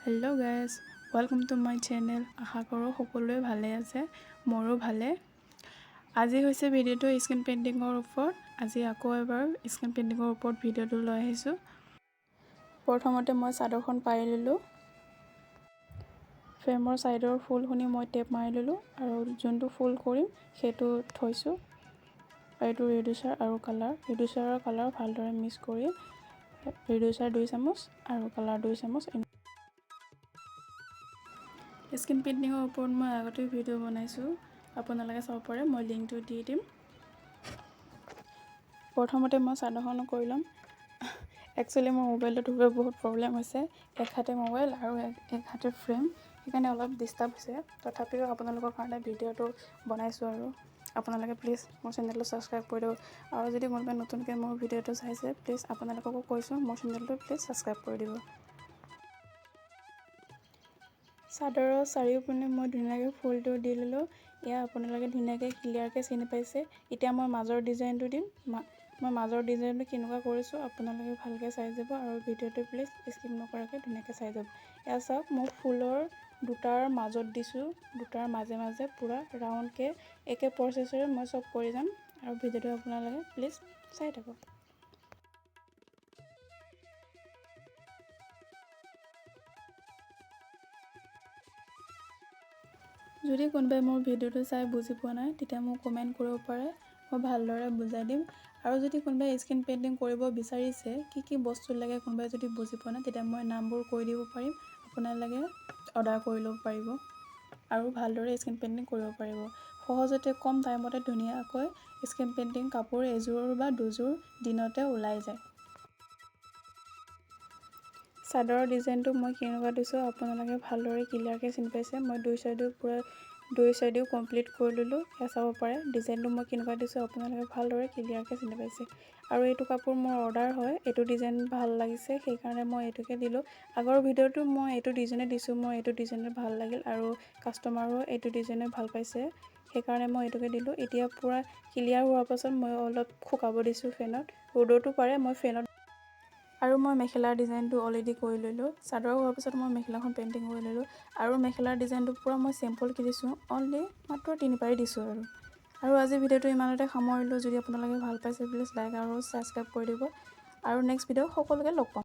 Hello' guys, welcome to my channel. আশা কৰোঁ সকলোৱে ভালে আছে, মোৰো ভালে। আজি হৈছে ভিডিঅ'টো স্ক্ৰীণ পেইণ্টিঙৰ ওপৰত। আজি আকৌ এবাৰ স্ক্ৰীণ পেইণ্টিঙৰ ওপৰত ভিডিঅ'টো লৈ আহিছোঁ। প্ৰথমতে মই চাদৰখন পাৰি ল'লোঁ। ফ্ৰেমৰ ছাইডৰ ফুলখিনি মই টেপ মাৰি ল'লোঁ আৰু যোনটো ফুল কৰিম সেইটো থৈছোঁ। আৰু এইটো ৰিডিউচাৰ আৰু কালাৰ। ৰিডিউচাৰ আৰু কালাৰ ভালদৰে মিক্স কৰি ৰিডিউচাৰ 2 চামুচ আৰু কালাৰ 2 চামুচ। স্ক্ৰীণ পেইণ্টিঙৰ ওপৰত মই আগতে ভিডিঅ' বনাইছোঁ, আপোনালোকে চাব পাৰে, মই লিংকটো দি দিম। প্ৰথমতে মই চাদৰখন কৰি ল'ম। একচুৱেলি মোৰ মোবাইলটো ধৰিব বহুত প্ৰব্লেম হৈছে, এক হাতে মোবাইল আৰু এক হাতে ফ্ৰেম, সেইকাৰণে অলপ ডিষ্টাৰ্ব হৈছে। তথাপিও আপোনালোকৰ কাৰণে ভিডিঅ'টো বনাইছোঁ আৰু আপোনালোকে প্লিজ মোৰ চেনেলটো ছাবস্ক্ৰাইব কৰি দিব। আৰু যদি কোনোবাই নতুনকৈ মোৰ ভিডিঅ'টো চাইছে, প্লিজ আপোনালোককো কৈছোঁ মোৰ চেনেলটো প্লিজ ছাবস্ক্ৰাইব কৰি দিব। চাদৰৰ চাৰিওপিনে মই ধুনীয়াকৈ ফুলটো দি ল'লোঁ। এয়া আপোনালোকে ধুনীয়াকৈ ক্লিয়াৰকৈ চিনি পাইছে। এতিয়া মই মাজৰ ডিজাইনটো দিম। মই মাজৰ ডিজাইনটো কেনেকুৱা কৰিছোঁ আপোনালোকে ভালকৈ চাই যাব আৰু ভিডিঅ'টো প্লিজ স্কিপ নকৰাকৈ ধুনীয়াকৈ চাই যাব। এয়া চাওক, মই ফুলৰ দুটাৰ মাজত দিছোঁ, দুটাৰ মাজে মাজে পূৰা ৰাউণ্ডকৈ একে প্ৰচেছেৰে মই চব কৰি যাম আৰু ভিডিঅ'টো আপোনালোকে প্লিজ চাই থাকক। যদি কোনোবাই মোৰ ভিডিঅ'টো চাই বুজি পোৱা নাই, তেতিয়া মোক কমেণ্ট কৰিব পাৰে, মই ভালদৰে বুজাই দিম। আৰু যদি কোনোবাই স্ক্ৰীণ পেইণ্টিং কৰিব বিচাৰিছে, কি বস্তু লাগে কোনোবাই যদি বুজি পোৱা নাই, তেতিয়া মই নামবোৰ কৈ দিব পাৰিম, আপোনালোকে অৰ্ডাৰ কৰি ল'ব পাৰিব আৰু ভালদৰে স্ক্ৰীণ পেইণ্টিং কৰিব পাৰিব। সহজতে কম টাইমতে ধুনীয়াকৈ স্ক্ৰীণ পেইণ্টিং কাপোৰ এযোৰ বা দুযোৰ দিনতে ওলাই যায়। চাদৰৰ ডিজাইনটো মই কেনেকুৱা দিছোঁ আপোনালোকে ভালদৰে ক্লিয়াৰকৈ চিনি পাইছে। মই দুই চাইডেও কমপ্লিট কৰি ল'লোঁ। এয়া চাব পাৰে ডিজাইনটো মই কেনেকুৱা দিছোঁ আপোনালোকে ভালদৰে ক্লিয়াৰকৈ চিনি পাইছে। আৰু এইটো কাপোৰ মোৰ অৰ্ডাৰ হয়, এইটো ডিজাইন ভাল লাগিছে সেইকাৰণে মই এইটোকে দিলোঁ। আগৰ ভিডিঅ'টো মই এইটো ডিজাইনে দিছোঁ, মই এইটো ডিজাইনে ভাল লাগিল আৰু কাষ্টমাৰো এইটো ডিজাইনে ভাল পাইছে, সেইকাৰণে মই এইটোকে দিলোঁ। এতিয়া পূৰা ক্লিয়াৰ হোৱাৰ পাছত মই অলপ শুকাব দিছোঁ ফেনত। ৰ'দতো পাৰে, মই ফেনত। আৰু মই মেখেলাৰ ডিজাইনটো অলৰেডি কৰি ল'লোঁ। চাদৰ হোৱাৰ পাছত মই মেখেলাখন পেইণ্টিং কৰি ল'লোঁ আৰু মেখেলাৰ ডিজাইনটো পূৰা মই চিম্পলকৈ দিছোঁ, অনলি মাত্ৰ 3 পাৰি দিছোঁ আৰু আজি ভিডিঅ'টো ইমানতে সামৰিলোঁ। যদি আপোনালোকে ভাল পাইছে প্লিজ লাইক আৰু ছাবস্ক্ৰাইব কৰি দিব আৰু নেক্সট ভিডিঅ' সকলোকে লগ পাম।